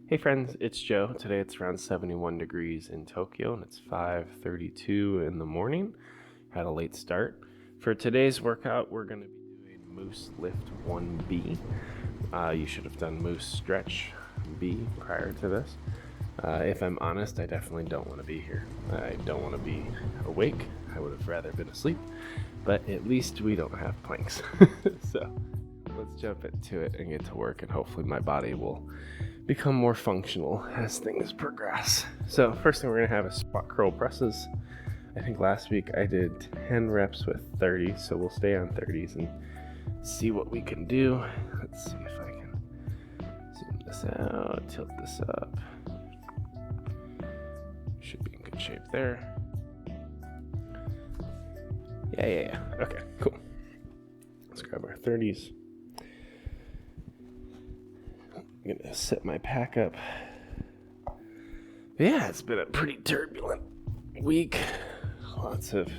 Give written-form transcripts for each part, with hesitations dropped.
Hey friends, it's Joe. Today it's around 71 degrees in Tokyo and it's 5:32 in the morning. Had a late start. For today's workout, we're going to be doing Moose Lift 1B. You should have done Moose Stretch B prior to this. If I'm honest, I definitely don't want to be here. I don't want to be awake. I would have rather been asleep, but at least we don't have planks. So let's jump into it and get to work, and hopefully my body will become more functional as things progress. So first thing we're going to have is squat curl presses. I think last week I did 10 reps with 30, so we'll stay on 30s and see what we can do. Let's see if I can zoom this out, tilt this up. Should be in good shape there. Yeah. Okay, cool. Let's grab our 30s. I'm gonna set my pack up. Yeah, it's been a pretty turbulent week. Lots of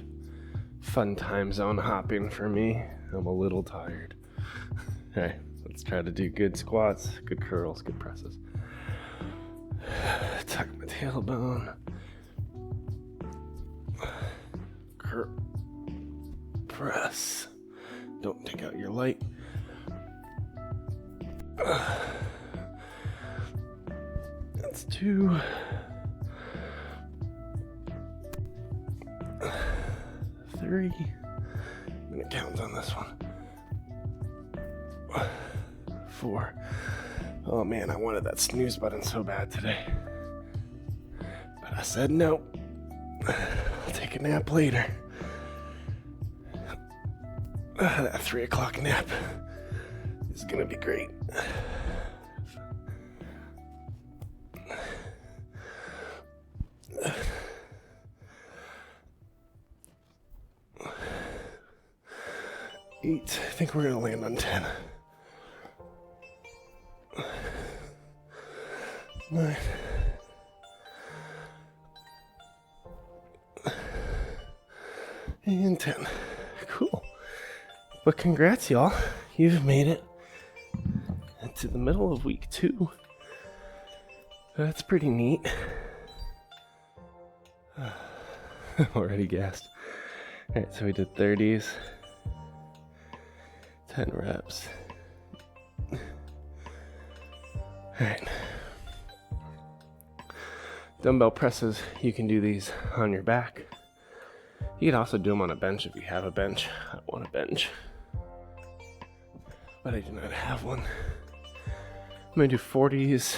fun time zone hopping for me. I'm a little tired. Alright, let's try to do good squats, good curls, good presses. Tuck my tailbone. Curl. Press. Don't take out your light. That's 2. 3. I'm gonna count on this one. 4. Oh man, I wanted that snooze button so bad today. But I said no. I'll take a nap later. That 3 o'clock nap is gonna be great. I think we're gonna land on 10. 9. And 10. Cool. But congrats, y'all. You've made it to the middle of week 2. That's pretty neat. I'm already gassed. Alright, so we did 30s. 10 reps. Alright. Dumbbell presses, you can do these on your back. You can also do them on a bench if you have a bench. I want a bench, but I do not have one. I'm gonna do 40s,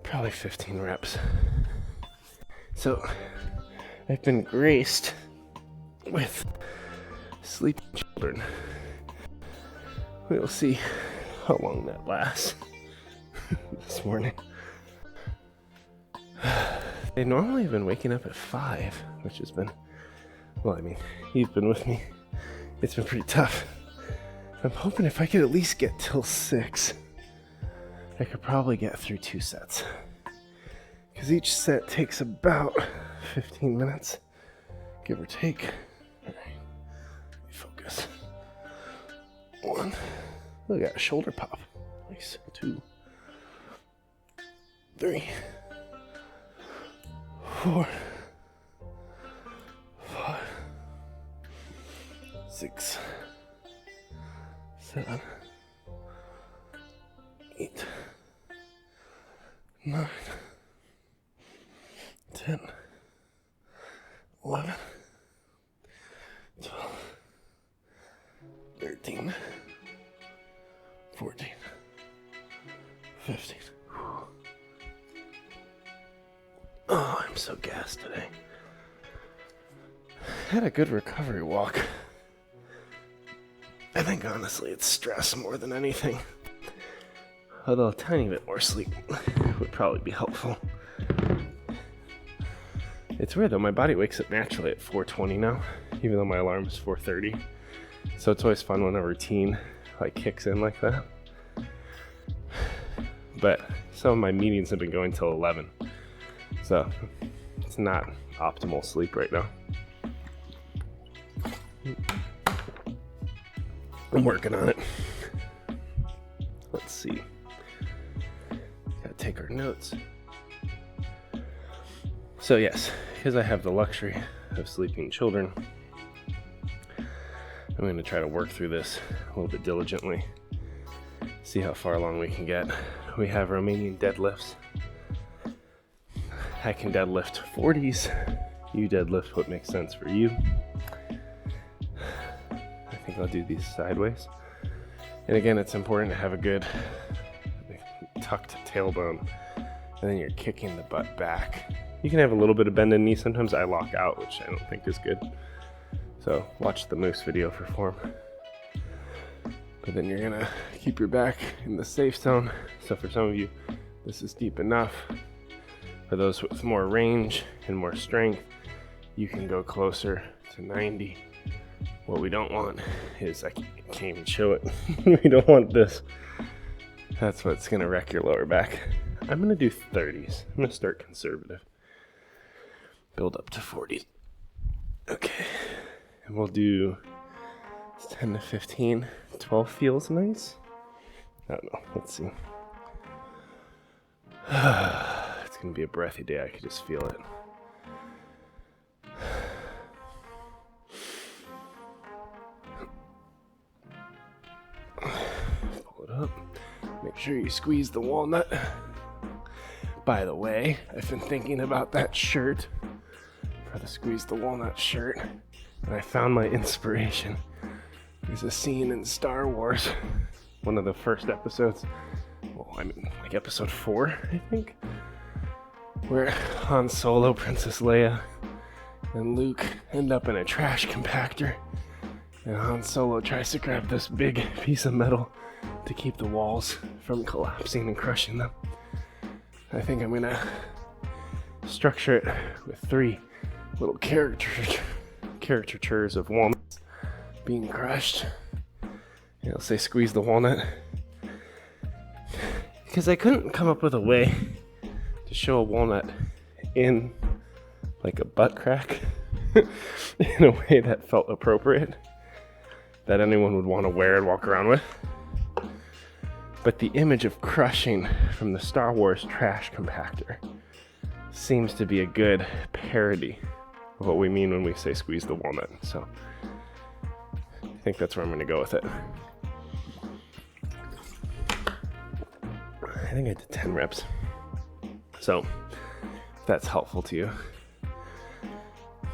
probably 15 reps. So I've been graced with sleeping children. We'll see how long that lasts. This morning they normally have been waking up at 5, which has been, well, I mean, he's been with me. It's been pretty tough. I'm hoping if I could at least get till 6, I could probably get through 2 sets, because each set takes about 15 minutes, give or take. All right. Focus. 1. Look at a shoulder pop. Nice. 2. 3. 4. 5. 6. 7. 8. 9. 10. 11. 12. 13. 14. 15. Oh, I'm so gassed today. Had a good recovery walk. I think honestly it's stress more than anything. Although a tiny bit more sleep would probably be helpful. It's weird though, my body wakes up naturally at 4:20 now, even though my alarm is 4:30. So it's always fun when a routine like kicks in like that. But some of my meetings have been going till 11. So it's not optimal sleep right now. I'm working on it. Let's see. take our notes. So yes, because I have the luxury of sleeping children, I'm going to try to work through this a little bit diligently, see how far along we can get. We have Romanian deadlifts. I can deadlift 40s. You deadlift what makes sense for you. I think I'll do these sideways. And again, it's important to have a good tucked tailbone, and then you're kicking the butt back. You can have a little bit of bend in knee. Sometimes I lock out, which I don't think is good. So watch the Moose video for form. But then you're gonna keep your back in the safe zone. So for some of you, this is deep enough. For those with more range and more strength, you can go closer to 90. What we don't want is, I can't even show it. We don't want this. That's what's gonna wreck your lower back. I'm gonna do 30s. I'm gonna start conservative. Build up to 40s. Okay. And we'll do 10 to 15. 12 feels nice. I don't know. Let's see. It's gonna be a breathy day. I could just feel it. Pull it up. Make sure you squeeze the walnut. By the way, I've been thinking about that shirt, for the Squeeze the Walnut shirt, and I found my inspiration. There's a scene in Star Wars, one of the first episodes, well, I mean, like episode 4, I think, where Han Solo, Princess Leia, and Luke end up in a trash compactor, and Han Solo tries to grab this big piece of metal to keep the walls from collapsing and crushing them. I think I'm gonna structure it with 3 little caricatures of walnuts being crushed. And I'll say squeeze the walnut. Because I couldn't come up with a way to show a walnut in like a butt crack in a way that felt appropriate, that anyone would want to wear and walk around with. But the image of crushing from the Star Wars trash compactor seems to be a good parody of what we mean when we say squeeze the walnut. So I think that's where I'm going to go with it. I think I did 10 reps. So if that's helpful to you.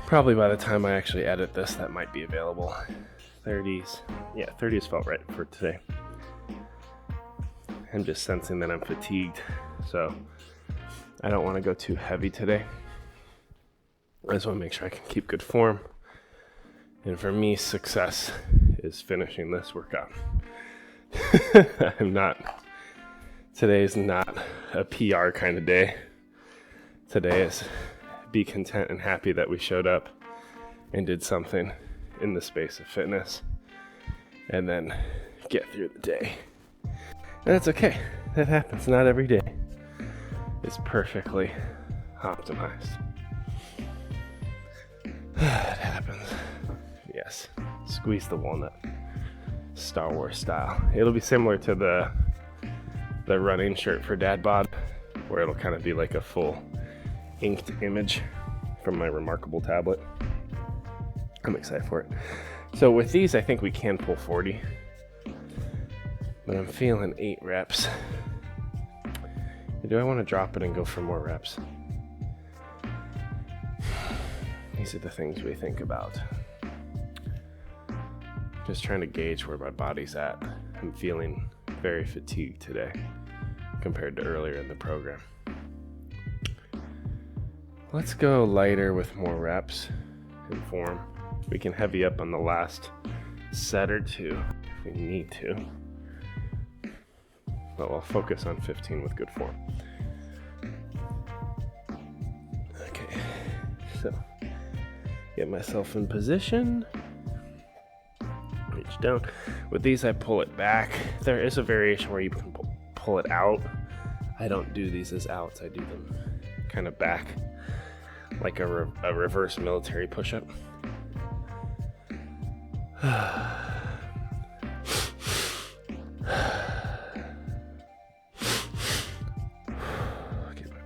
Probably by the time I actually edit this, that might be available. 30s. Yeah, 30s felt right for today. I'm just sensing that I'm fatigued, so I don't want to go too heavy today. I just want to make sure I can keep good form. And for me, success is finishing this workout. Today's not a PR kind of day. Today is be content and happy that we showed up and did something in the space of fitness, and then get through the day. And that's okay. That happens. Not every day is perfectly optimized. It happens. Yes. Squeeze the walnut. Star Wars style. It'll be similar to the running shirt for DadBod, where it'll kind of be like a full inked image from my Remarkable tablet. I'm excited for it. So with these, I think we can pull 40. But I'm feeling 8 reps. Do I want to drop it and go for more reps? These are the things we think about. Just trying to gauge where my body's at. I'm feeling very fatigued today compared to earlier in the program. Let's go lighter with more reps and form. We can heavy up on the last set or 2 if we need to. But I'll focus on 15 with good form. Okay, so get myself in position. Reach down. With these, I pull it back. There is a variation where you can pull it out. I don't do these as outs. I do them kind of back, like a reverse military push-up.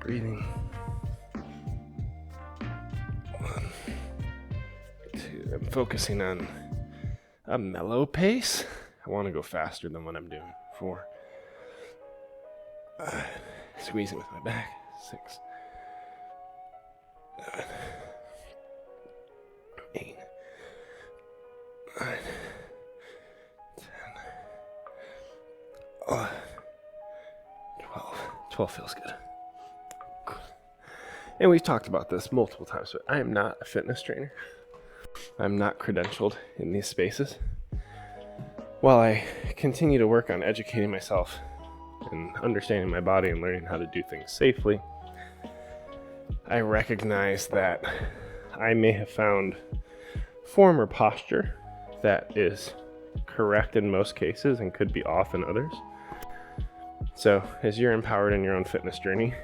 breathing. 1, 2. I'm focusing on a mellow pace. I want to go faster than what I'm doing. 4. Squeezing with my back. 6. 7. 8. 9. 10. 11. 12. 12 feels good. And we've talked about this multiple times, but I am not a fitness trainer. I'm not credentialed in these spaces. While I continue to work on educating myself and understanding my body and learning how to do things safely, I recognize that I may have found form or posture that is correct in most cases and could be off in others. So as you're empowered in your own fitness journey,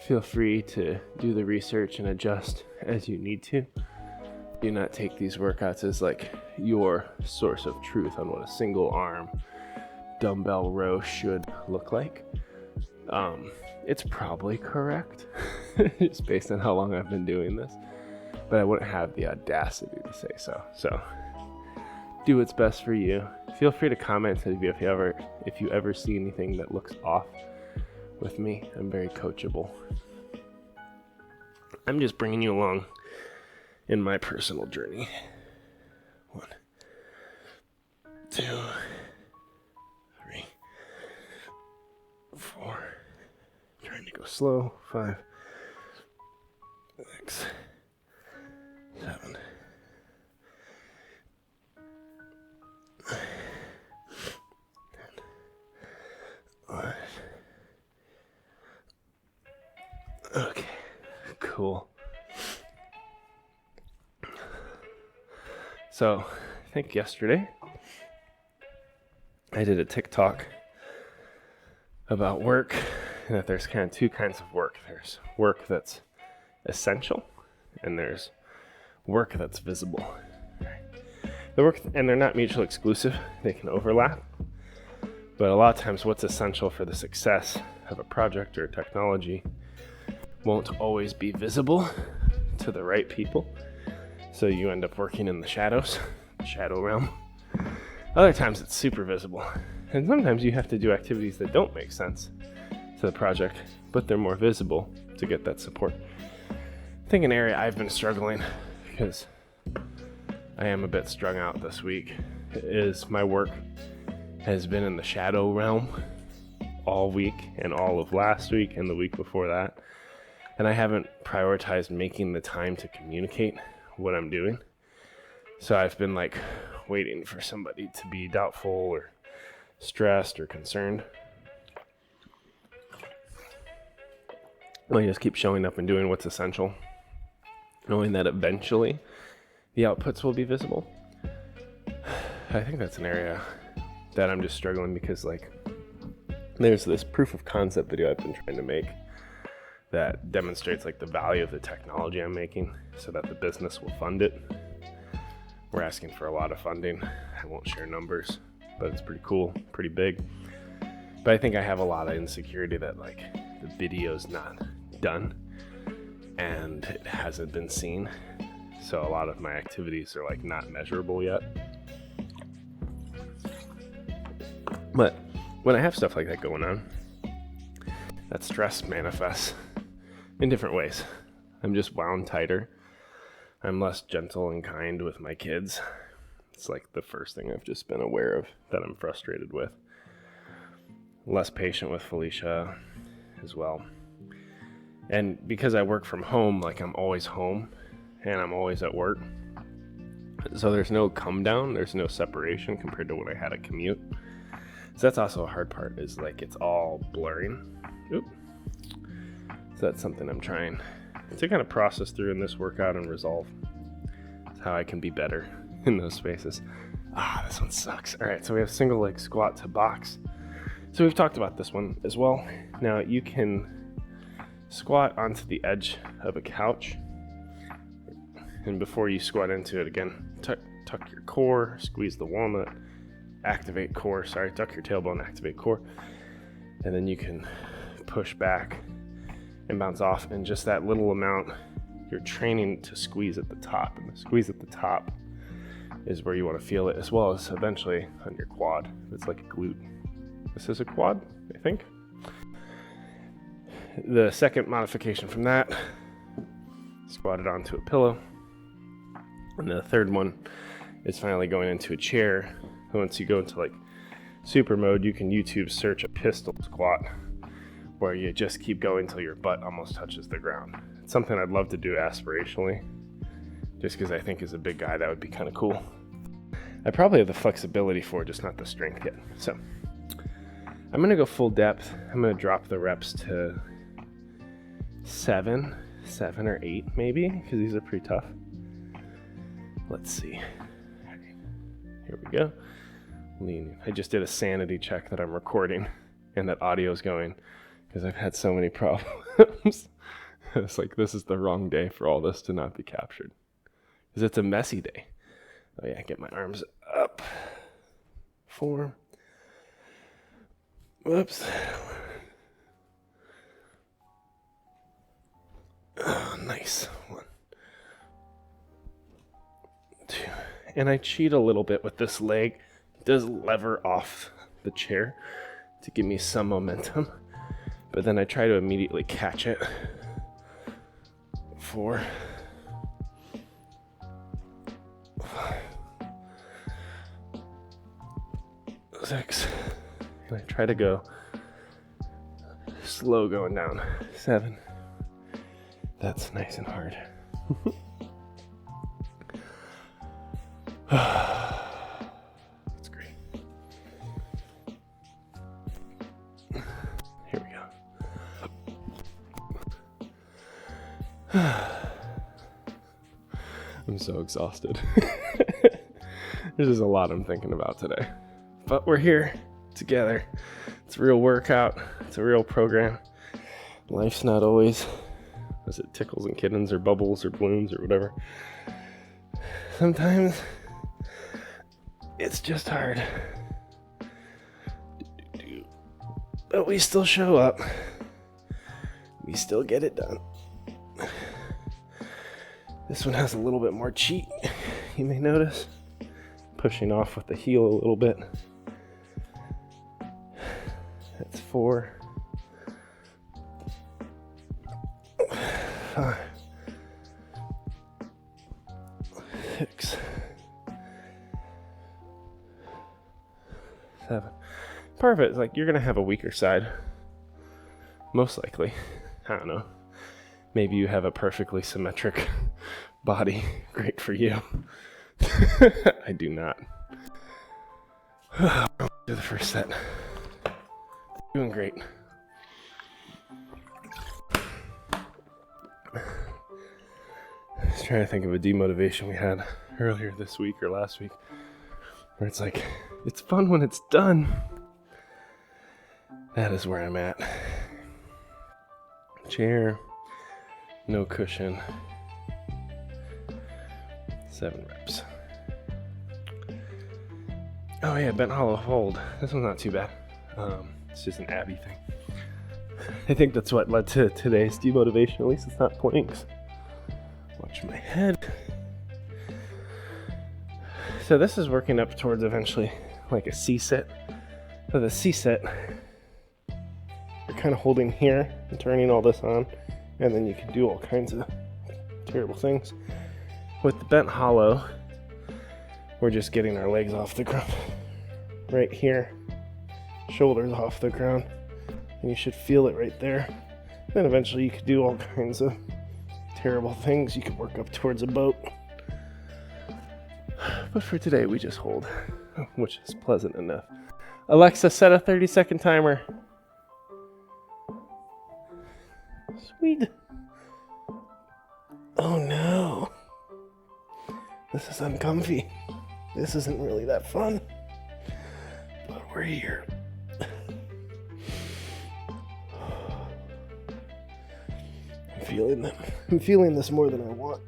feel free to do the research and adjust as you need to. Do not take these workouts as like your source of truth on what a single arm dumbbell row should look like. It's probably correct, just based on how long I've been doing this, but I wouldn't have the audacity to say so. So do what's best for you. Feel free to comment if you ever see anything that looks off with me. I'm very coachable. I'm just bringing you along in my personal journey. 1, 2, 3, 4. Trying to go slow. 5, 6, 7, 10, 11. Okay, cool. So, I think yesterday I did a TikTok about work, and that there's kind of two kinds of work. There's work that's essential, and there's work that's visible. The work, and they're not mutually exclusive, they can overlap, but a lot of times what's essential for the success of a project or technology won't always be visible to the right people. So you end up working in the shadows, shadow realm. Other times it's super visible. And sometimes you have to do activities that don't make sense to the project, but they're more visible to get that support. I think an area I've been struggling, because I am a bit strung out this week, is my work has been in the shadow realm all week and all of last week and the week before that. And I haven't prioritized making the time to communicate what I'm doing. So I've been like waiting for somebody to be doubtful or stressed or concerned. I just keep showing up and doing what's essential, knowing that eventually the outputs will be visible. I think that's an area that I'm just struggling because like there's this proof of concept video I've been trying to make that demonstrates like the value of the technology I'm making so that the business will fund it. We're asking for a lot of funding. I won't share numbers, but it's pretty cool, pretty big. But I think I have a lot of insecurity that like the video's not done and it hasn't been seen. So a lot of my activities are like not measurable yet. But when I have stuff like that going on, that stress manifests in different ways. I'm just wound tighter. I'm less gentle and kind with my kids. It's like the first thing I've just been aware of that I'm frustrated with. Less patient with Felicia as well. And because I work from home, like I'm always home and I'm always at work. So there's no come down, there's no separation compared to when I had a commute. So that's also a hard part, is like it's all blurring. Oop. So that's something I'm trying to kind of process through in this workout and resolve. It's how I can be better in those spaces. This one sucks. All right, so we have single leg squat to box. So we've talked about this one as well. Now you can squat onto the edge of a couch. And before you squat into it again, tuck your core, squeeze the walnut, activate core. Tuck your tailbone, activate core. And then you can push back and bounce off, and just that little amount, you're training to squeeze at the top, and the squeeze at the top is where you want to feel it, as well as eventually on your quad. It's like a glute. This is a quad, I think. The second modification from that, squat it onto a pillow. And the third one is finally going into a chair. Once you go into like super mode, you can YouTube search a pistol squat, where you just keep going until your butt almost touches the ground. It's something I'd love to do aspirationally, just because I think as a big guy that would be kind of cool. I probably have the flexibility for it, just not the strength yet. So I'm gonna go full depth. I'm gonna drop the reps to seven or 8 maybe, because these are pretty tough. Let's see. Here we go. I just did a sanity check that I'm recording and that audio is going, because I've had so many problems. It's like, this is the wrong day for all this to not be captured, because it's a messy day. Oh yeah, get my arms up. 4. Whoops. Oh, nice. 1, 2. And I cheat a little bit with this leg. It does lever off the chair to give me some momentum, but then I try to immediately catch it. 4, 5, 6, and I try to go slow going down. 7. That's nice and hard. That's great. Here we go. I'm so exhausted. There's just a lot I'm thinking about today. But we're here together. It's a real workout. It's a real program. Life's not always, was it tickles and kittens or bubbles or balloons or whatever? Sometimes it's just hard. But we still show up. We still get it done. This one has a little bit more cheat, you may notice. Pushing off with the heel a little bit. That's 4. 5. 6. 7. Perfect. It's like you're gonna have a weaker side. Most likely. I don't know. Maybe you have a perfectly symmetric body. Great for you. I do not. Do the first set. Doing great. I was trying to think of a demotivation we had earlier this week or last week, where it's like, it's fun when it's done. That is where I'm at. Chair, no cushion. 7 reps. Oh yeah, bent hollow hold. This one's not too bad. It's just an Abby thing. I think that's what led to today's demotivation. At least it's not planks. Watch my head. So this is working up towards eventually like a C set. So the C set, you're kind of holding here and turning all this on, and then you can do all kinds of terrible things. With the bent hollow, we're just getting our legs off the ground. Right here, shoulders off the ground, and you should feel it right there. Then eventually you could do all kinds of terrible things. You could work up towards a boat. But for today, we just hold, which is pleasant enough. Alexa, set a 30-second timer. Sweet. Oh no. This is uncomfy. This isn't really that fun. But we're here. I'm feeling this more than I want.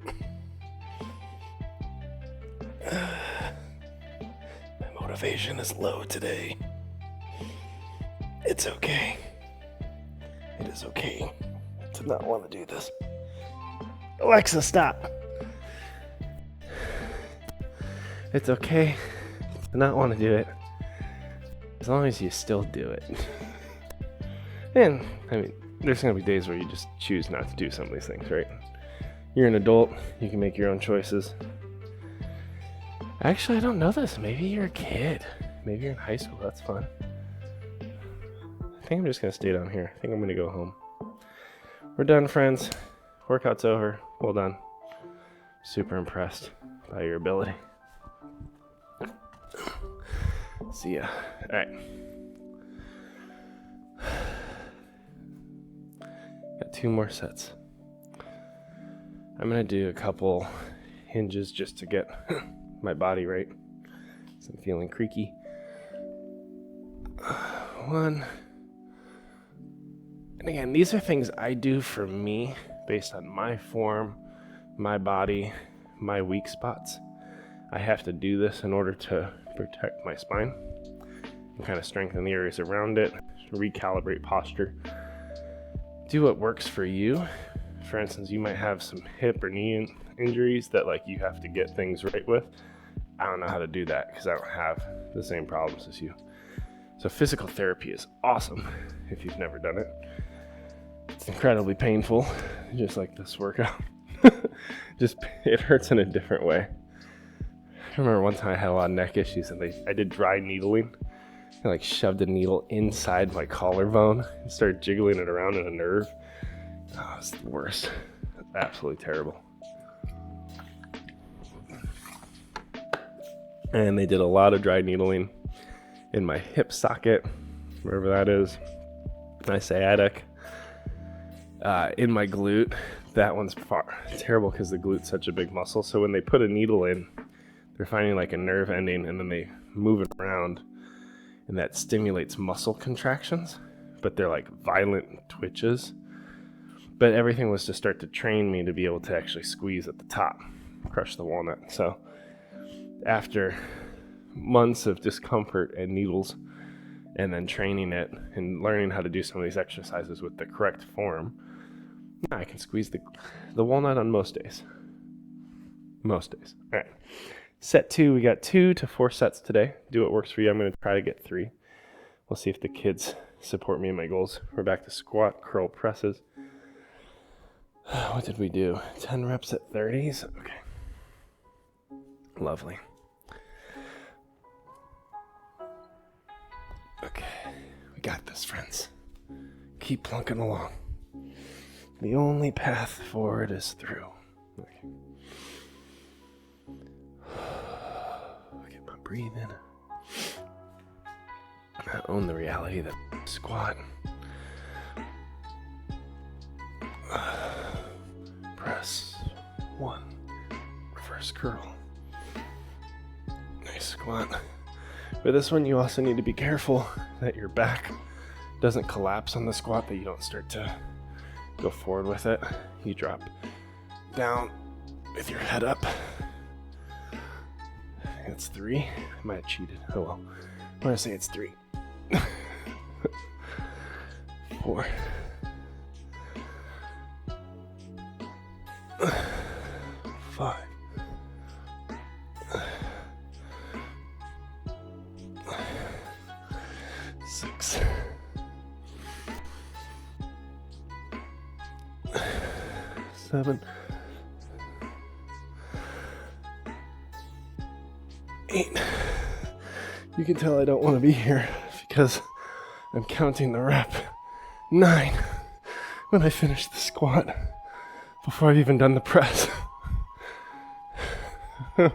My motivation is low today. It's okay. It is okay to not want to do this. Alexa, stop. It's okay to not want to do it, as long as you still do it. And, I mean, there's going to be days where you just choose not to do some of these things, right? You're an adult, you can make your own choices. Actually, I don't know this. Maybe you're a kid. Maybe you're in high school, that's fun. I think I'm just going to stay down here. I think I'm going to go home. We're done, friends. Workout's over. Well done. Super impressed by your ability. See ya. All right. Got 2 more sets. I'm going to do a couple hinges just to get my body right. So I'm feeling creaky. 1. And again, these are things I do for me based on my form, my body, my weak spots. I have to do this in order to protect my spine and kind of strengthen the areas around it, recalibrate posture. Do what works for you. For instance, you might have some hip or knee injuries that like you have to get things right with. I don't know how to do that because I don't have the same problems as you. So physical therapy is awesome if you've never done it. It's incredibly painful, just like this workout. Just it hurts in a different way. I remember one time I had a lot of neck issues and I did dry needling. I like shoved a needle inside my collarbone and started jiggling it around in a nerve. Oh, it's the worst. Absolutely terrible. And they did a lot of dry needling in my hip socket, wherever that is, my sciatic, in my glute. That one's terrible because the glute's such a big muscle. So when they put a needle in, they're finding like a nerve ending and then they move it around and that stimulates muscle contractions, but they're like violent twitches. But everything was to start to train me to be able to actually squeeze at the top, crush the walnut. So after months of discomfort and needles and then training it and learning how to do some of these exercises with the correct form, I can squeeze the walnut on most days. Most days. All right. Set 2, we got 2 to 4 sets today. Do what works for you. I'm going to try to get 3. We'll see if the kids support me in my goals. We're back to squat, curl, presses. What did we do? 10 reps at 30s? Okay. Lovely. Okay. We got this, friends. Keep plunking along. The only path forward is through. Okay. Get my breathing. I own the reality that squat. Press 1. Reverse curl. Nice squat. With this one, you also need to be careful that your back doesn't collapse on the squat, that you don't start to go forward with it. You drop down with your head up. That's 3. I might have cheated. Oh well. I'm going to say it's 3. 4. 5. 6. 7. 8. You can tell I don't want to be here because I'm counting the rep. 9. When I finish the squat before I've even done the press. 10.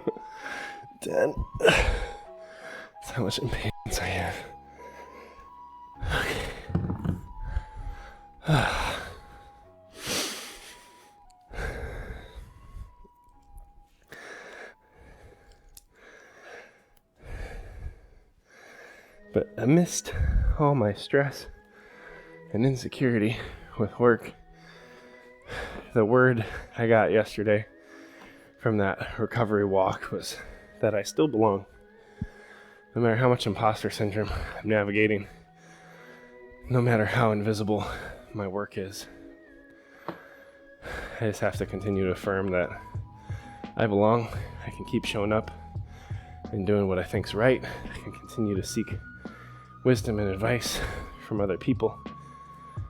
That's how much impatience I have. Okay. But amidst all my stress and insecurity with work, the word I got yesterday from that recovery walk was that I still belong. No matter how much imposter syndrome I'm navigating, no matter how invisible my work is. I just have to continue to affirm that I belong. I can keep showing up and doing what I think's right. I can continue to seek wisdom and advice from other people.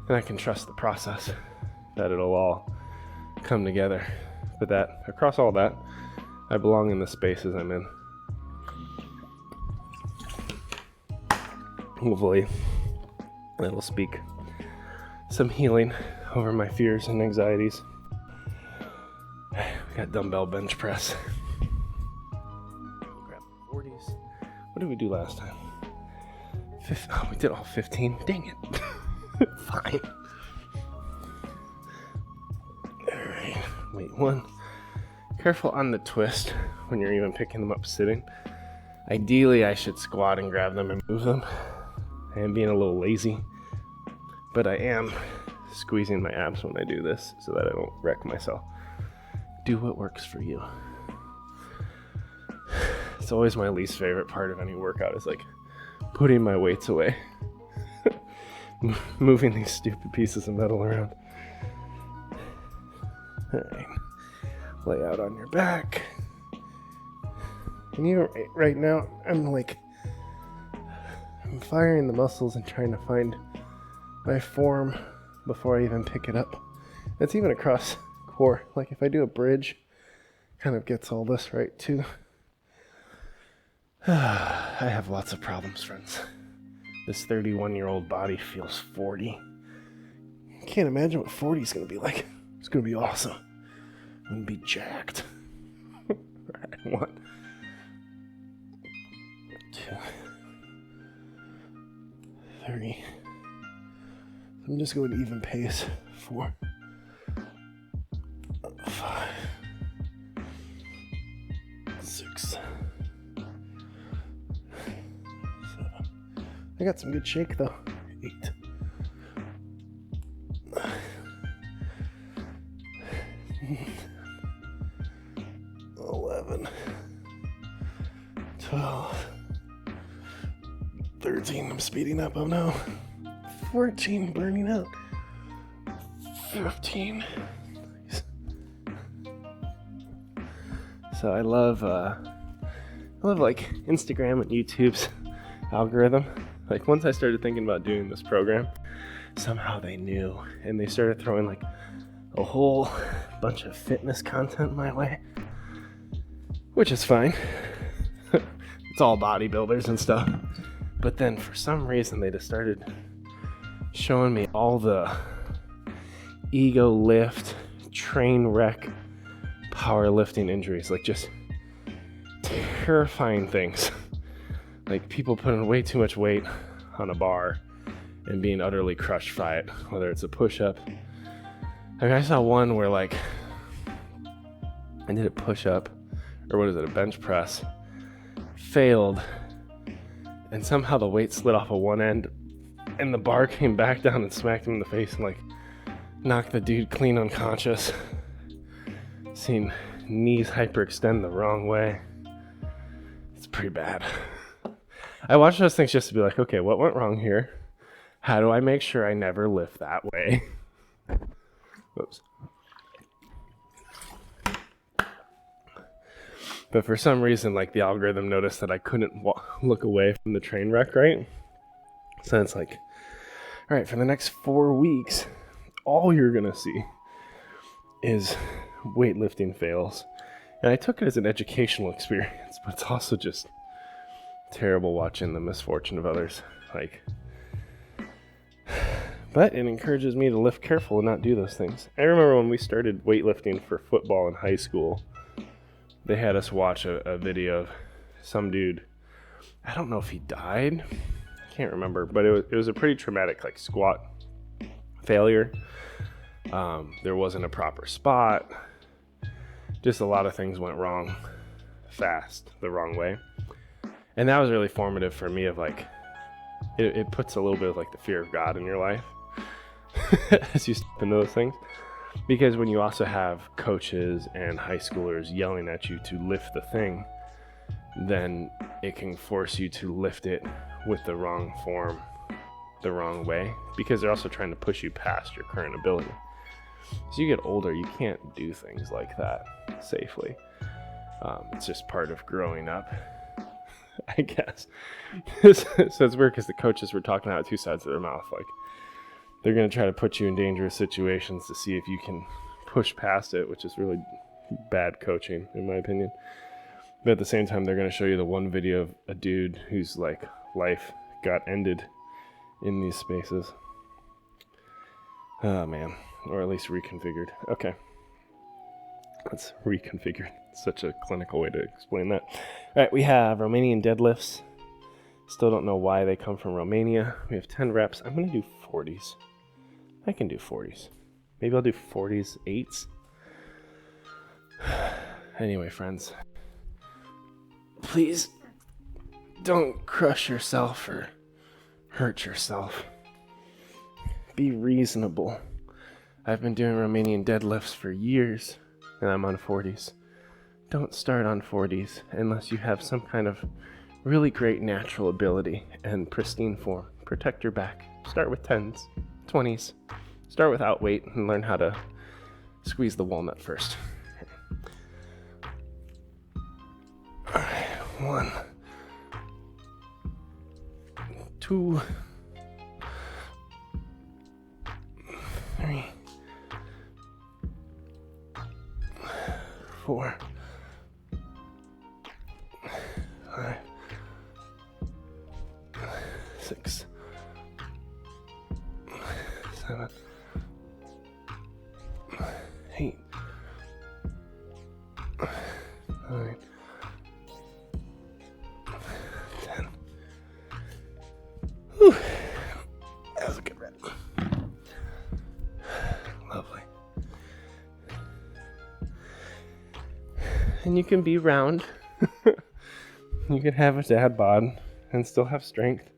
And I can trust the process, that it'll all come together. But that, across all that, I belong in the spaces I'm in. Hopefully, that'll speak some healing over my fears and anxieties. We got dumbbell bench press. Grab 40s. What did we do last time? Oh, we did all 15. Dang it. Fine. Alright, wait, one. Careful on the twist when you're even picking them up sitting. Ideally, I should squat and grab them and move them. I am being a little lazy, but I am squeezing my abs when I do this so that I don't wreck myself. Do what works for you. It's always my least favorite part of any workout is like putting my weights away. Moving these stupid pieces of metal around. Alright. Lay out on your back. And even right now, I'm firing the muscles and trying to find my form before I even pick it up. That's even across core. Like if I do a bridge, kind of gets all this right too. I have lots of problems, friends. This 31-year-old body feels 40. I can't imagine what 40 is going to be like. It's going to be awesome. I'm going to be jacked. Alright, 1, 2, 3. I'm just going even pace. 4, 5, 6, 7. I got some good shake though. 8. 11, 12, 13, I'm speeding up, oh no. 14, burning out. 15. So I love like Instagram and YouTube's algorithm. Like once I started thinking about doing this program, somehow they knew and they started throwing like a whole bunch of fitness content my way, which is fine. It's all bodybuilders and stuff. But then for some reason they just started showing me all the ego lift, train wreck, powerlifting injuries, like just terrifying things. Like people putting way too much weight on a bar and being utterly crushed by it, whether it's a push-up. I mean, I saw one where like I did a push-up, or what is it, a bench press, failed, and somehow the weight slid off of one end and the bar came back down and smacked him in the face and like knocked the dude clean unconscious. Seen knees hyperextend the wrong way. It's pretty bad. I watch those things just to be like, okay, what went wrong here? How do I make sure I never lift that way? Whoops. But for some reason, like the algorithm noticed that I couldn't look away from the train wreck, right? So it's like, all right, for the next 4 weeks, all you're going to see is weightlifting fails. And I took it as an educational experience, but it's also just terrible watching the misfortune of others. But it encourages me to lift careful and not do those things. I remember when we started weightlifting for football in high school, they had us watch a video of some dude. I don't know if he died. I can't remember, but it was a pretty traumatic like squat failure. There wasn't a proper spot. Just a lot of things went wrong fast, the wrong way. And that was really formative for me of like, it puts a little bit of like the fear of God in your life as you step into those things. Because when you also have coaches and high schoolers yelling at you to lift the thing, then it can force you to lift it with the wrong form the wrong way, because they're also trying to push you past your current ability. As you get older, you can't do things like that safely. It's just part of growing up, I guess. So it's weird because the coaches were talking out of two sides of their mouth. Like, they're going to try to put you in dangerous situations to see if you can push past it, which is really bad coaching, in my opinion. But at the same time, they're going to show you the one video of a dude whose like life got ended in these spaces. Oh man, or at least reconfigured. Okay, that's reconfigured. Such a clinical way to explain that. All right, we have Romanian deadlifts. Still don't know why they come from Romania. We have 10 reps. I'm going to do 40s. I can do 40s. Maybe I'll do 40s, 8s. Anyway, friends, please don't crush yourself or hurt yourself. Be reasonable. I've been doing Romanian deadlifts for years, and I'm on 40s. Don't start on 40s unless you have some kind of really great natural ability and pristine form. Protect your back. Start with 10s, 20s. Start without weight and learn how to squeeze the walnut first. All right, 1, 2, 3, 4, 5, 6, 7, 8, 9, 10. Whew. That was a good rep. Lovely. And you can be round. You can have a dad bod and still have strength.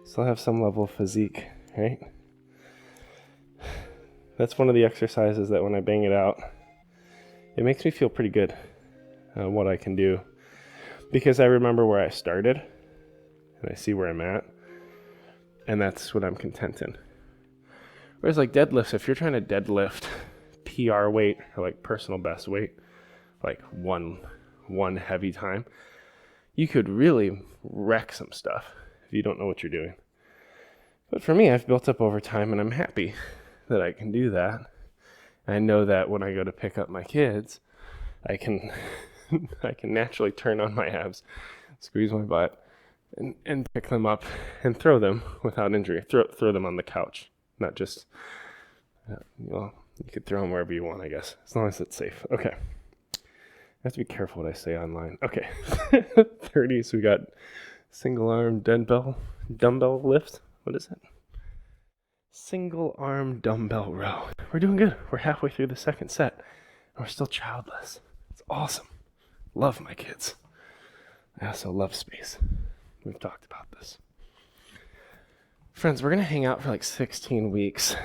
Still have some level of physique, right? That's one of the exercises that when I bang it out, it makes me feel pretty good what I can do. Because I remember where I started and I see where I'm at. And that's what I'm content in. Whereas like deadlifts, if you're trying to deadlift PR weight or like personal best weight, like one heavy time, you could really wreck some stuff if you don't know what you're doing. But for me, I've built up over time and I'm happy that I can do that. I know that when I go to pick up my kids, I can I can naturally turn on my abs, squeeze my butt, and pick them up and throw them without injury. Throw them on the couch, not just, you could throw them wherever you want, I guess, as long as it's safe. Okay. I have to be careful what I say online. Okay. 30, so we got single arm dumbbell lift. What is it? Single arm dumbbell row. We're doing good. We're halfway through the second set, and we're still childless. It's awesome. Love my kids. I also love space. We've talked about this. Friends, we're going to hang out for like 16 weeks.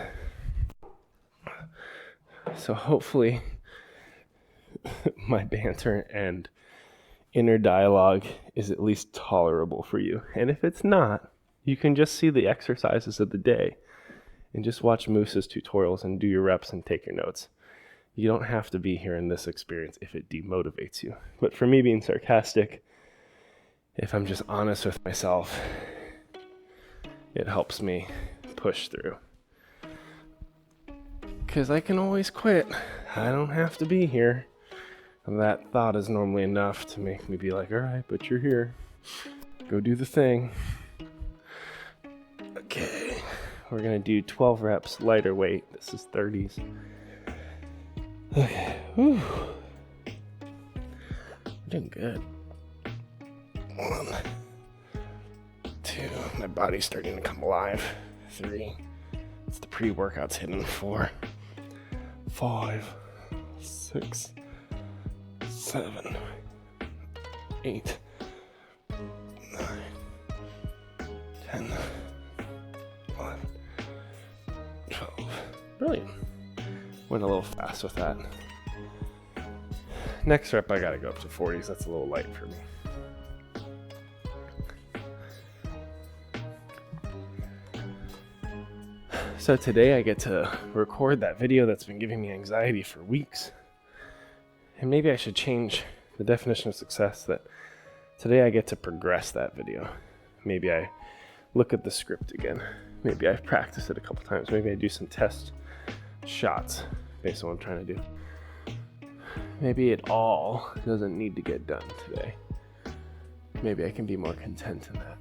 So hopefully my banter and inner dialogue is at least tolerable for you. And if it's not, you can just see the exercises of the day and just watch Moose's tutorials and do your reps and take your notes. You don't have to be here in this experience if it demotivates you. But for me, being sarcastic, if I'm just honest with myself, it helps me push through. Because I can always quit. I don't have to be here. And that thought is normally enough to make me be like, all right, but you're here. Go do the thing. Okay. We're going to do 12 reps, lighter weight. This is 30s. Okay. Whew. I'm doing good. 1, 2. My body's starting to come alive. 3. It's the pre-workout's hitting. 4, 5, 6, 7, 8, 9, 10, 11, 12. Brilliant. Went a little fast with that. Next rep, I gotta go up to 40s. That's a little light for me. So today I get to record that video that's been giving me anxiety for weeks. And maybe I should change the definition of success, that today I get to progress that video. Maybe I look at the script again. Maybe I've practiced it a couple times. Maybe I do some test shots based on what I'm trying to do. Maybe it all doesn't need to get done today. Maybe I can be more content in that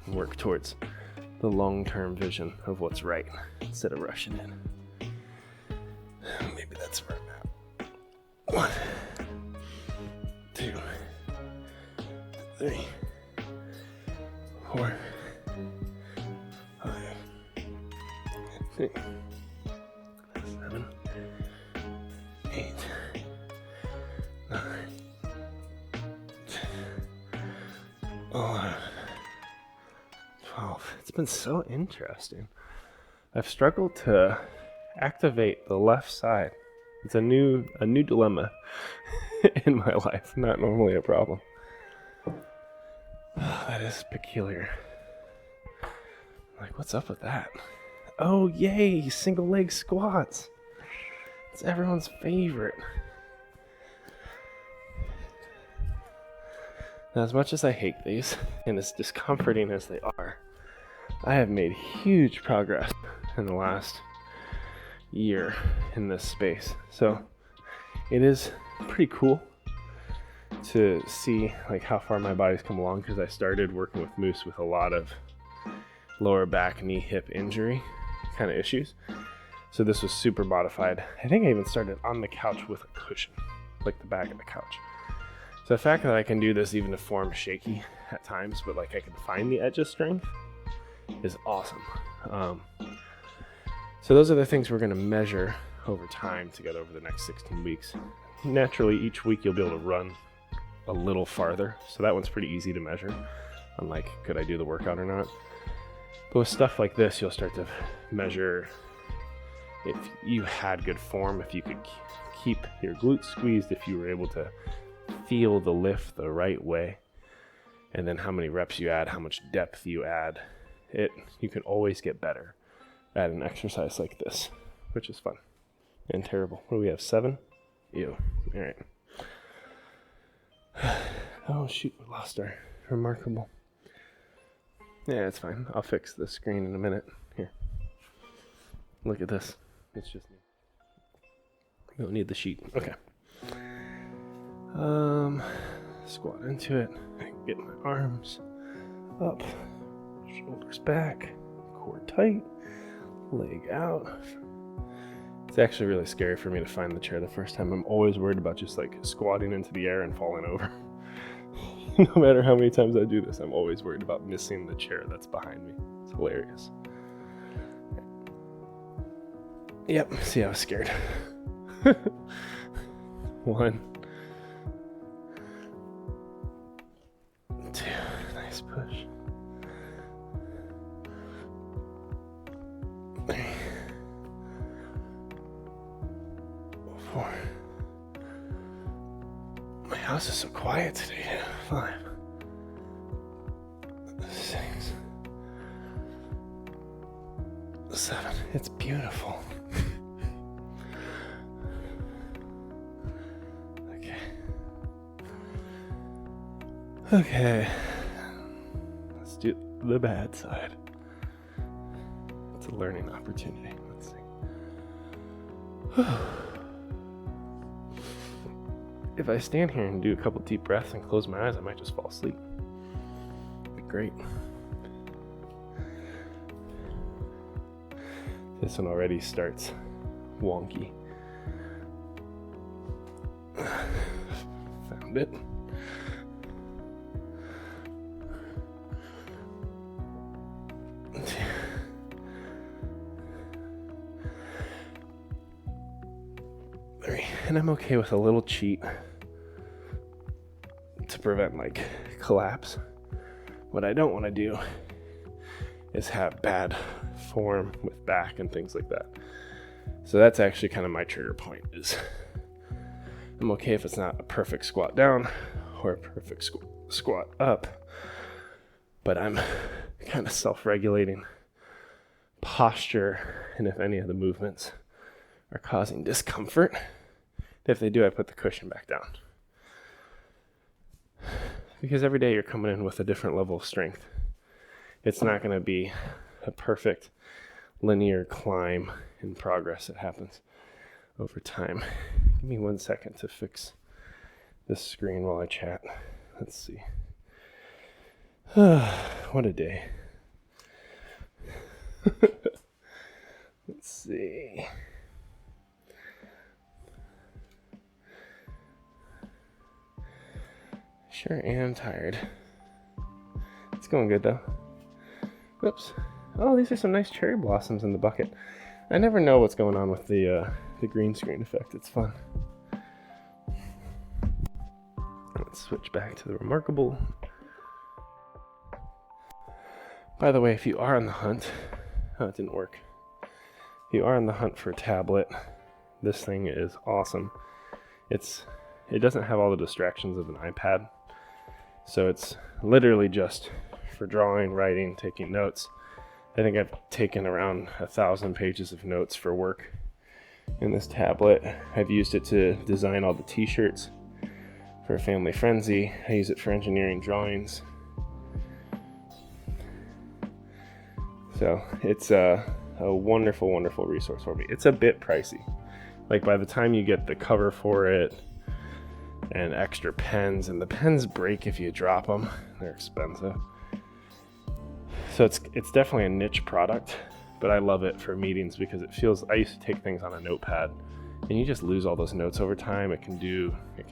and work towards the long-term vision of what's right instead of rushing in. Maybe that's where I'm at. 1, 2, 3, 4, 5, 6, 7, 8, 9, 10, 11, 12. It's been so interesting. I've struggled to activate the left side. It's a new dilemma in my life. Not normally a problem. Oh, that is peculiar. Like, what's up with that? Oh, yay! Single leg squats. It's everyone's favorite. Now, as much as I hate these, and as discomforting as they are, I have made huge progress in the last year in this space. So it is pretty cool to see like how far my body's come along, because I started working with Moose with a lot of lower back, knee, hip injury kind of issues. So this was super modified. I think I even started on the couch with a cushion, like the back of the couch. So the fact that I can do this even if form's shaky at times, but like I can find the edge of strength, is awesome. So those are the things we're going to measure over time together over the next 16 weeks. Naturally, each week you'll be able to run a little farther. So that one's pretty easy to measure, unlike could I do the workout or not. But with stuff like this, you'll start to measure if you had good form, if you could keep your glutes squeezed, if you were able to feel the lift the right way, and then how many reps you add, how much depth you add. You can always get better at an exercise like this, which is fun and terrible. What do we have, 7? Ew. All right. Oh shoot, we lost our remarkable. Yeah, it's fine. I'll fix the screen in a minute. Here. Look at this. It's just me. We don't need the sheet. Okay. Squat into it. Get my arms up, shoulders back, core tight, leg out. It's actually really scary for me to find the chair the first time. I'm always worried about just like squatting into the air and falling over. No matter how many times I do this, I'm always worried about missing the chair that's behind me. It's hilarious. Yep, see, I was scared. 1, 2, nice push. 3, 4. My house is so quiet today. 5, 6, 7. It's beautiful. Okay, let's do the bad side. It's a learning opportunity. Let's see. If I stand here and do a couple deep breaths and close my eyes, I might just fall asleep. It'd be great. This one already starts wonky. Found it. And I'm okay with a little cheat to prevent like collapse. What I don't want to do is have bad form with back and things like that. So that's actually kind of my trigger point. Is I'm okay if it's not a perfect squat down or a perfect squat up, but I'm kind of self-regulating posture and if any of the movements are causing discomfort. If they do, I put the cushion back down. Because every day you're coming in with a different level of strength. It's not going to be a perfect linear climb in progress. It happens over time. Give me 1 second to fix this screen while I chat. Let's see. What a day. Let's see. Sure am tired. It's going good though. Whoops. Oh, these are some nice cherry blossoms in the bucket. I never know what's going on with the green screen effect. It's fun. Let's switch back to the Remarkable. By the way, if you are on the hunt, oh, it didn't work. If you are on the hunt for a tablet, this thing is awesome. It doesn't have all the distractions of an iPad. So it's literally just for drawing, writing, taking notes. I think I've taken around 1,000 pages of notes for work in this tablet. I've used it to design all the t-shirts for aFamilyFrenzy. I use it for engineering drawings. So it's a wonderful, wonderful resource for me. It's a bit pricey. Like by the time you get the cover for it, and extra pens, and the pens break if you drop them. They're expensive. So it's definitely a niche product, but I love it for meetings because it feels, I used to take things on a notepad and you just lose all those notes over time. It can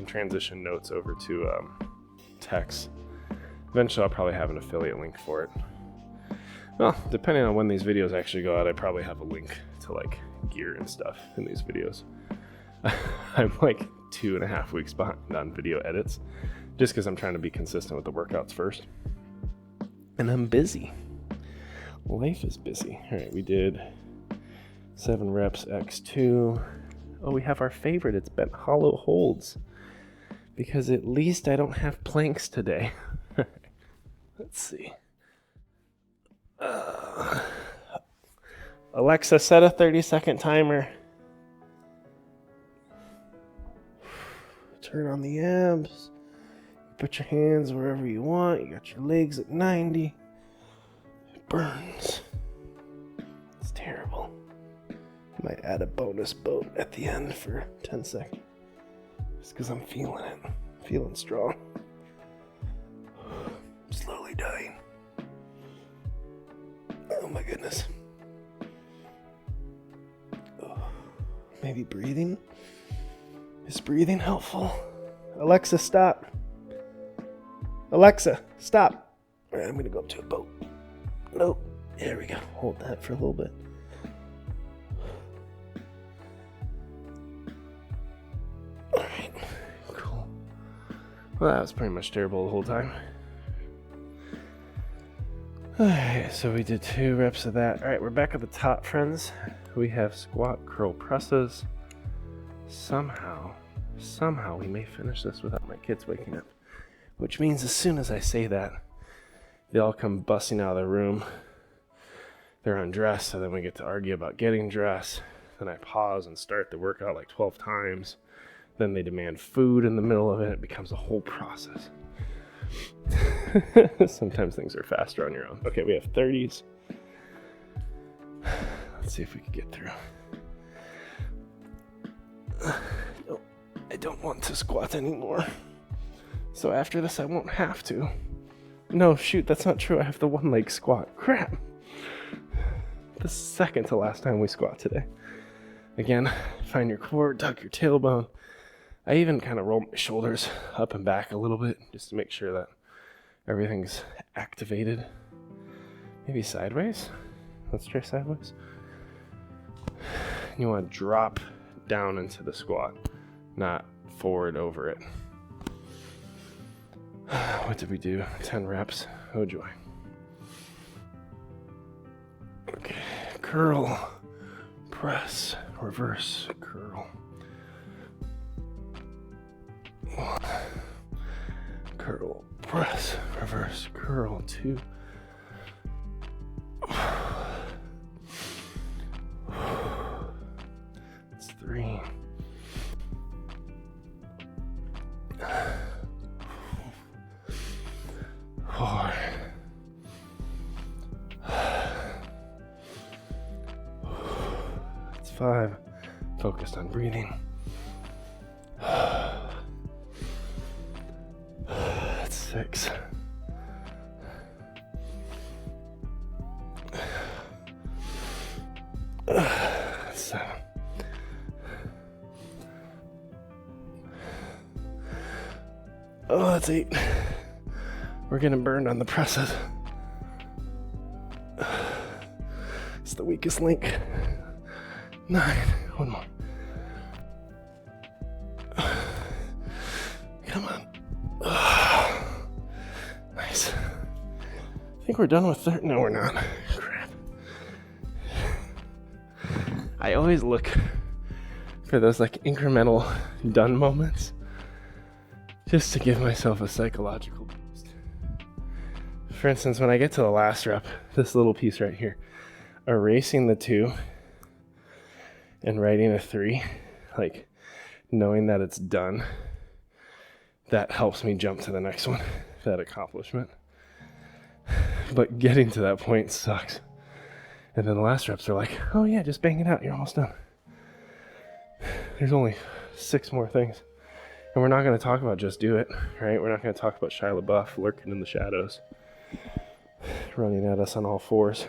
transition notes over to text. Eventually I'll probably have an affiliate link for it. Well, depending on when these videos actually go out, I probably have a link to like gear and stuff in these videos. I'm like 2.5 weeks behind on video edits just because I'm trying to be consistent with the workouts first. And I'm busy. Life is busy. All right, we did 7 reps x2. Oh, we have our favorite. It's bent hollow holds because at least I don't have planks today. Let's see. Alexa, set a 30-second timer. Turn on the abs. Put your hands wherever you want. You got your legs at 90. It burns. It's terrible. Might add a bonus boat at the end for 10 seconds. Just because I'm feeling it. Feeling strong. I'm slowly dying. Oh my goodness. Maybe breathing? Is breathing helpful? Alexa, stop. Alexa, stop. All right, I'm going to go up to a boat. Nope. There we go. Hold that for a little bit. All right. Cool. Well, that was pretty much terrible the whole time. All right, so we did 2 reps of that. All right, we're back at the top, friends. We have squat curl presses. Somehow we may finish this without my kids waking up. Which means as soon as I say that, they all come busting out of the room. They're undressed, so then we get to argue about getting dressed. Then I pause and start the workout like 12 times. Then they demand food in the middle of it. It becomes a whole process. Sometimes things are faster on your own. Okay, we have 30s. Let's see if we can get through. No, I don't want to squat anymore. So after this, I won't have to. No, shoot, that's not true. I have the 1 leg squat. Crap. The second to last time we squat today. Again, find your core, tuck your tailbone. I even kind of roll my shoulders up and back a little bit just to make sure that everything's activated. Maybe sideways. Let's try sideways. You want to drop down into the squat, not forward over it. What did we do? 10 reps. Oh joy. Okay. Curl, press, reverse, curl. 1. Curl, press, reverse, curl. 2. 5. Focused on breathing. That's 6. 7. Oh, that's 8. We're getting burned on the presses. It's the weakest link. 9. One more. Come on. Nice. I think we're done with 30. No, we're not. Crap. I always look for those like incremental done moments just to give myself a psychological boost. For instance, when I get to the last rep, this little piece right here, erasing the 2 and writing a 3, like knowing that it's done, that helps me jump to the next one, that accomplishment. But getting to that point sucks. And then the last reps are like, oh yeah, just bang it out, you're almost done. There's only 6 more things. And we're not going to talk about just do it, right? We're not going to talk about Shia LaBeouf lurking in the shadows, running at us on all 4s.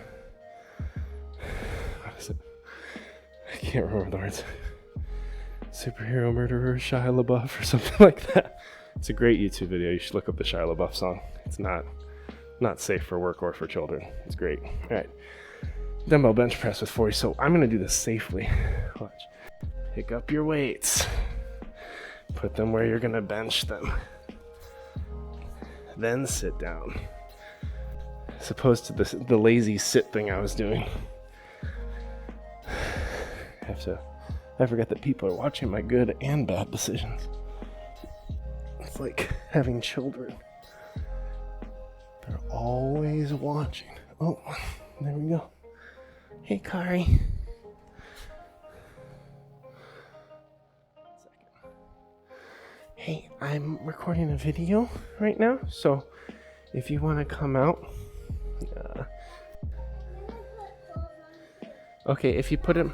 What is it? I can't remember the words. Superhero murderer Shia LaBeouf or something like that. It's a great YouTube video. You should look up the Shia LaBeouf song. It's not safe for work or for children. It's great. All right. Dumbbell bench press with 40. So I'm going to do this safely. Watch. Pick up your weights. Put them where you're going to bench them. Then sit down. As opposed to the lazy sit thing I was doing. I forget that people are watching my good and bad decisions. It's like having children. They're always watching. Oh, there we go. Hey, Kari. Hey, I'm recording a video right now, so if you want to come out, okay, if you put him.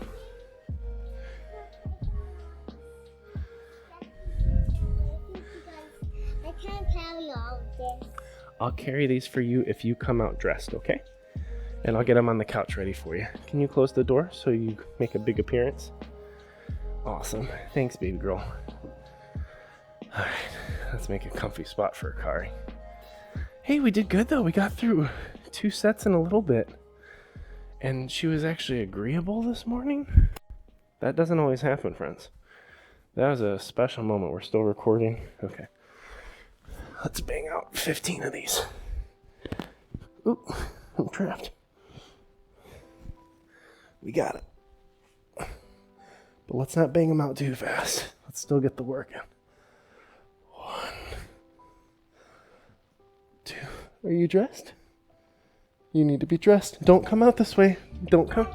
I can't carry all of this. I'll carry these for you if you come out dressed, okay? And I'll get them on the couch ready for you. Can you close the door so you make a big appearance? Awesome. Thanks, baby girl. All right, let's make a comfy spot for Kari. Hey, we did good though. We got through 2 sets in a little bit. And she was actually agreeable this morning. That doesn't always happen, friends. That was a special moment. We're still recording. Okay. Let's bang out 15 of these. Oop, I'm trapped. We got it. But let's not bang them out too fast. Let's still get the work in. 1, 2. Are you dressed? You need to be dressed. Don't come out this way. Don't come.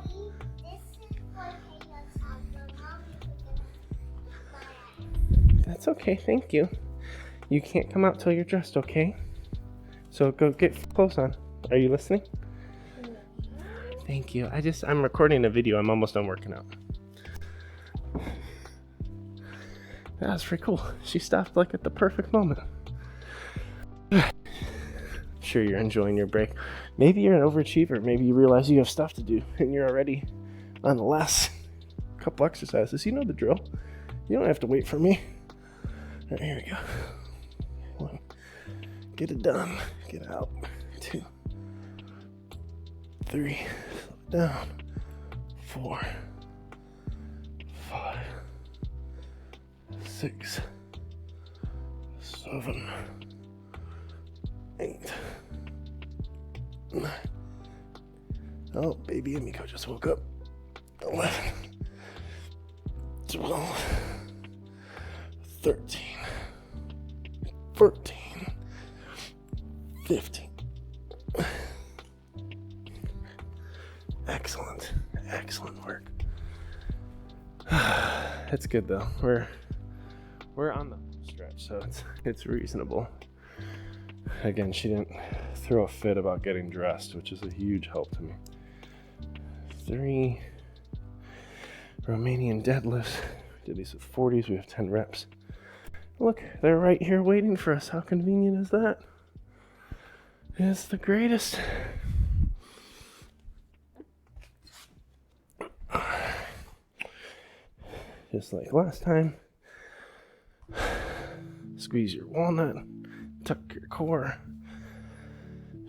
That's okay. Thank you. You can't come out till you're dressed, okay? So go get clothes on. Are you listening? Thank you. I'm recording a video. I'm almost done working out. That was pretty cool. She stopped like at the perfect moment. Sure, you're enjoying your break. Maybe you're an overachiever. Maybe you realize you have stuff to do and you're already on the last couple exercises. You know the drill. You don't have to wait for me. All right, here we go. 1. Get it done. Get out. 2. 3. Slow it down. 4. 5. 6. 7. 8. 9. Oh, baby Emiko just woke up. 11. 12. 13. 14. 15. Excellent. Excellent work. It's good though. We're on the stretch, so it's reasonable. Again, she didn't throw a fit about getting dressed, which is a huge help to me. 3, Romanian deadlifts. We did these with 40s. We have 10 reps. Look, they're right here waiting for us. How convenient is that? It's the greatest. Just like last time. Squeeze your walnut, tuck your core,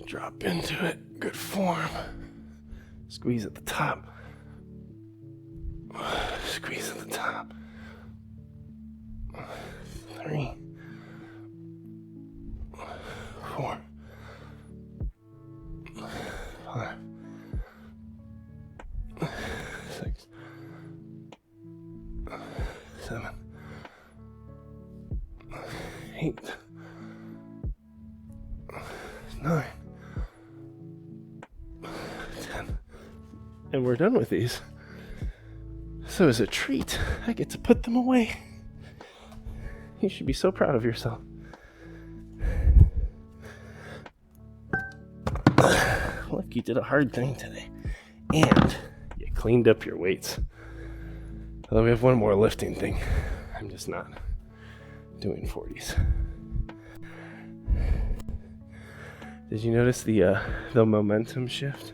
drop into it, good form. Squeeze at the top. Squeeze at the top. 3, 4, 5, 6, 7, 8, 9, 10. And we're done with these. So as a treat, I get to put them away. You should be so proud of yourself. Look, you did a hard thing today. And you cleaned up your weights. Although we have one more lifting thing. I'm just not doing 40s. Did you notice the momentum shift?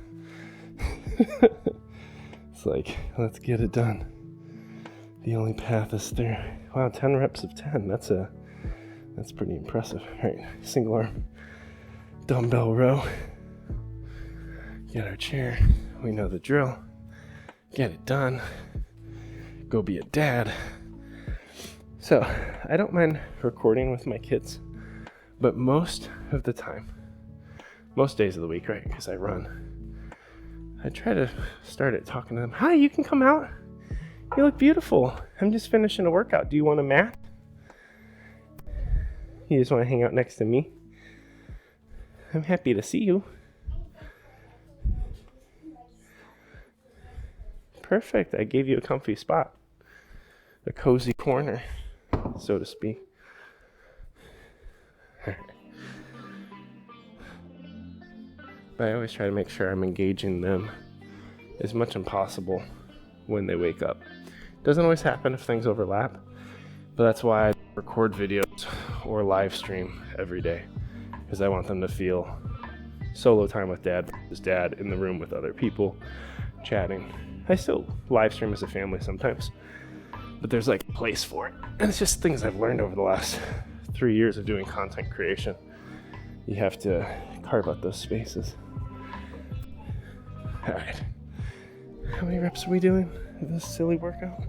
It's like, let's get it done. The only path is through. Wow, 10 reps of 10. That's pretty impressive. All right, single arm dumbbell row. Get our chair. We know the drill. Get it done. Go be a dad. So, I don't mind recording with my kids, but most of the time, most days of the week, right, because I run, I try to start it talking to them. Hi, you can come out. You look beautiful. I'm just finishing a workout. Do you want a mat? You just want to hang out next to me? I'm happy to see you. Perfect. I gave you a comfy spot. A cozy corner, so to speak. But I always try to make sure I'm engaging them as much as possible when they wake up. Doesn't always happen if things overlap, but that's why I record videos or live stream every day, because I want them to feel solo time with dad versus dad in the room with other people chatting. I still live stream as a family sometimes, but there's like a place for it. And it's just things I've learned over the last 3 years of doing content creation. You have to carve out those spaces. All right. How many reps are we doing in this silly workout?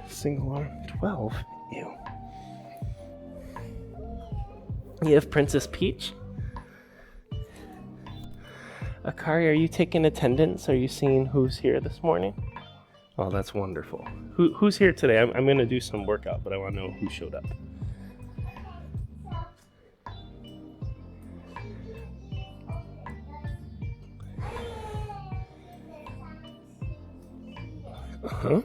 Single arm, 12. Ew. You have Princess Peach? Akari, are you taking attendance? Are you seeing who's here this morning? Oh, that's wonderful. Who's here today? I'm going to do some workout, but I want to know who showed up. Uh-huh.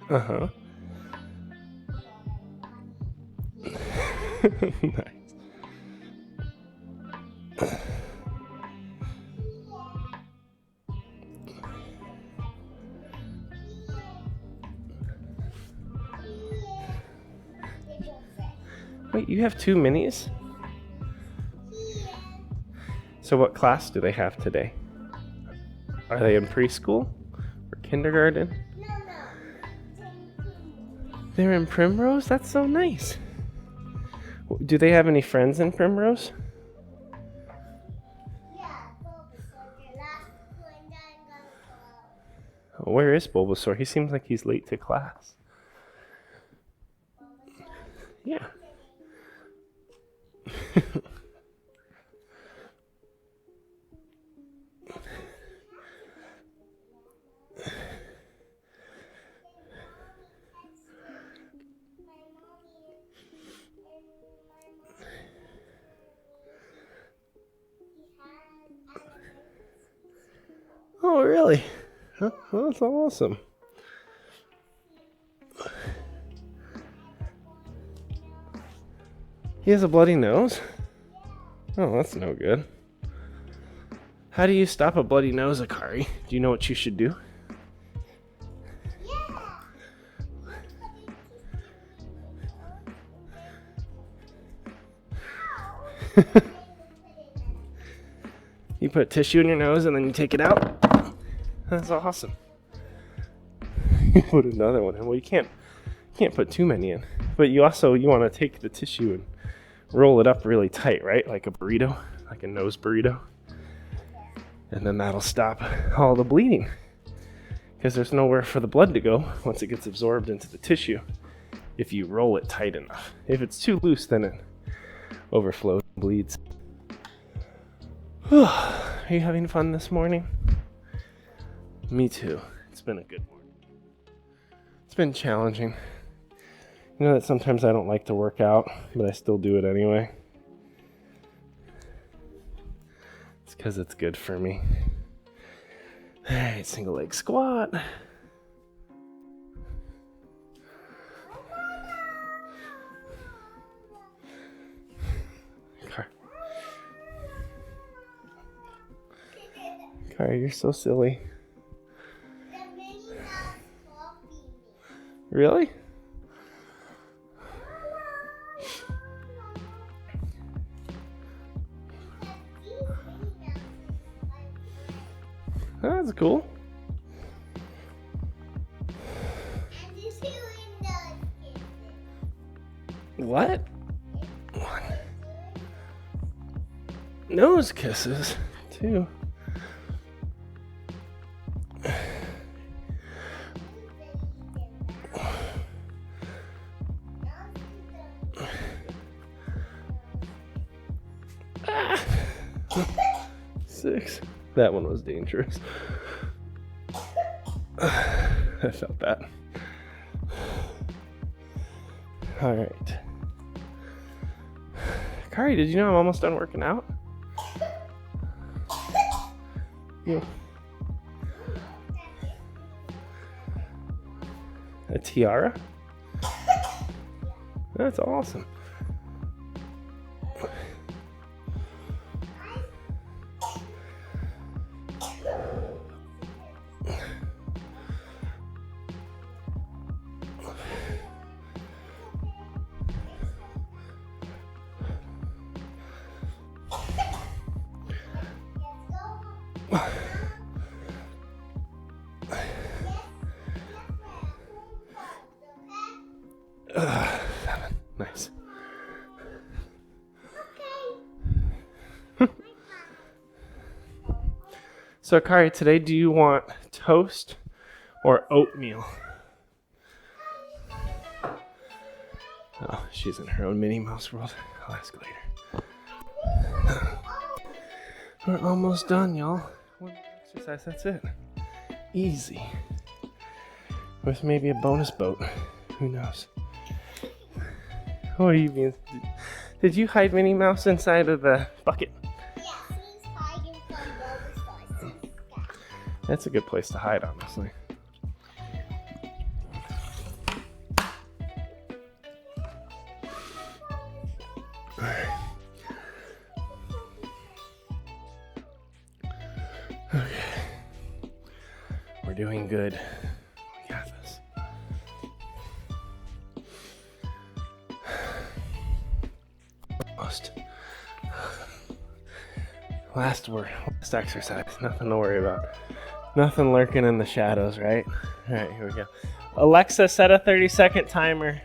Uh-huh. Nice. Wait, you have 2 minis? So what class do they have today? Are they in preschool or kindergarten? They're in Primrose? That's so nice. Do they have any friends in Primrose? Oh, where is Bulbasaur? He seems like he's late to class. Yeah. Oh, really? Huh? Well, that's awesome. He has a bloody nose? Oh, that's no good. How do you stop a bloody nose, Akari? Do you know what you should do? You put tissue in your nose and then you take it out? That's awesome. You put another one in. Well, you can't put too many in. But you want to take the tissue and roll it up really tight, right? Like a burrito, like a nose burrito. And then that'll stop all the bleeding. Because there's nowhere for the blood to go once it gets absorbed into the tissue if you roll it tight enough. If it's too loose, then it overflows and bleeds. Are you having fun this morning? Me too. It's been a good morning. It's been challenging. You know that sometimes I don't like to work out, but I still do it anyway. It's because it's good for me. Alright, single leg squat. Kari, you're so silly. Really? That's cool. What? Nose kisses, too. Six. That one was dangerous. I felt that. All right. Kari, did you know I'm almost done working out? Yeah. A tiara? That's awesome. Nice. So, Kari, today do you want toast or oatmeal? Oh, she's in her own Minnie Mouse world. I'll ask later. We're almost done, y'all. One exercise, that's it. Easy. With maybe a bonus boat. Who knows? What are you being? Did you hide Minnie Mouse inside of the bucket? Yeah, he's hiding from those. That's a good place to hide, honestly. Okay. We're doing good. We got this. Almost. Last exercise. Nothing to worry about. Nothing lurking in the shadows, right? All right, here we go. Alexa, set a 30-second timer.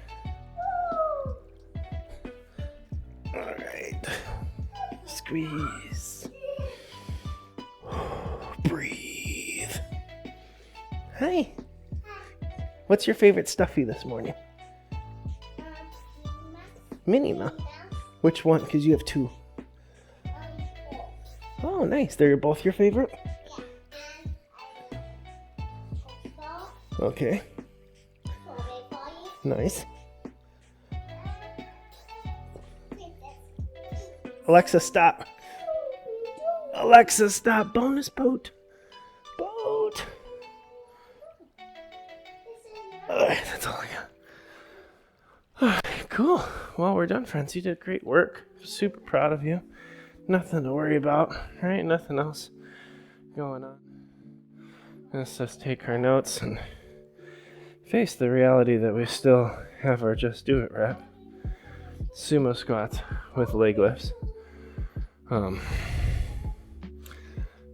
All right. Squeeze. Breathe. Hi. What's your favorite stuffy this morning? Minnie Mouse. Which one? Because you have two. Oh, nice. They're both your favorite? Okay. Nice. Alexa, stop. Alexa, stop. Bonus boat. Boat. Alright, that's all I got. Alright, cool. Well, we're done, friends. You did great work. Super proud of you. Nothing to worry about, right? Nothing else going on. Let's just take our notes and face the reality that we still have our Just Do It rep. Sumo squats with leg lifts.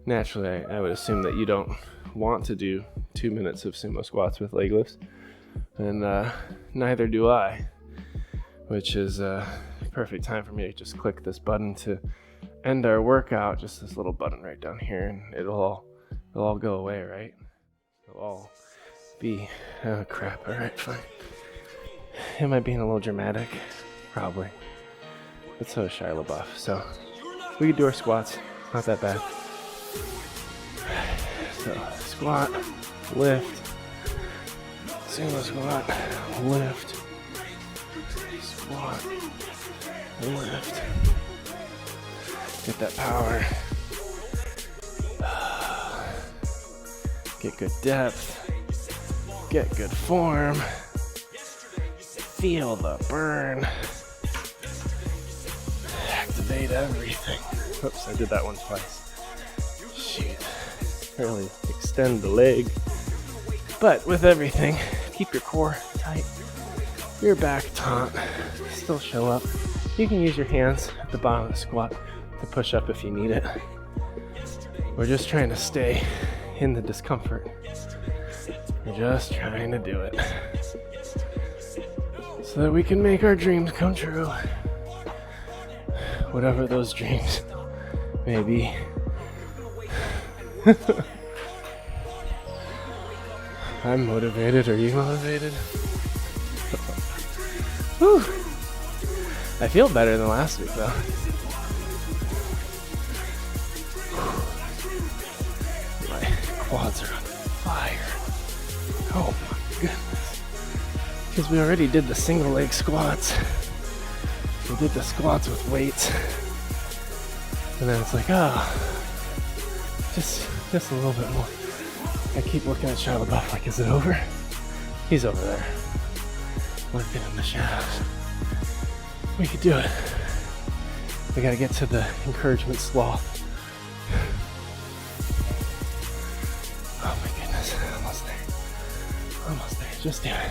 Naturally, I would assume that you don't want to do 2 minutes of sumo squats with leg lifts, and neither do I, which is a perfect time for me to just click this button to end our workout. Just this little button right down here, and it'll all go away, right? It'll all be, oh crap, alright, fine. Am I being a little dramatic? Probably. But so is Shia LaBeouf, so we could do our squats, not that bad. So, squat, lift, sumo squat, lift, squat, lift. Get that power. Get good depth. Get good form. Feel the burn. Activate everything. Oops, I did that one twice. Shoot. Really extend the leg. But with everything, keep your core tight. Your back taut. Still show up. You can use your hands at the bottom of the squat to push up if you need it. We're just trying to stay in the discomfort. We're just trying to do it so that we can make our dreams come true. Whatever those dreams may be. I'm motivated. Are you motivated? Whew. I feel better than last week, though. My quads are on fire. Oh my goodness. Because we already did the single leg squats. We did the squats with weights. And then it's like, just a little bit more. I keep looking at Shia LaBeouf like, is it over? He's over there. Lurking in the shadows. We could do it. We gotta get to the encouragement sloth. Oh my goodness, almost there. Almost there, just do it.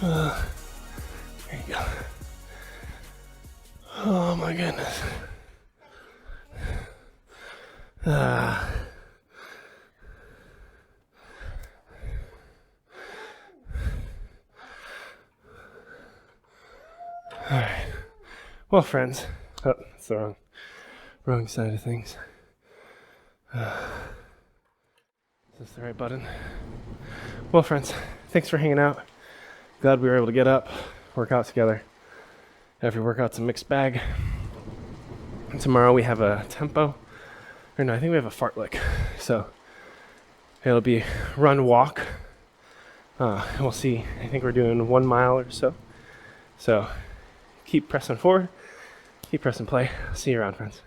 There you go. Oh my goodness. Alright. Well, friends. Oh, that's the wrong side of things. Is this the right button? Well, friends, thanks for hanging out. Glad we were able to get up, work out together. Every workout's a mixed bag. And tomorrow we have a tempo. Or no, I think we have a fartlek. So it'll be run, walk. We'll see. I think we're doing 1 mile or so. So keep pressing forward. Keep pressing play. See you around, friends.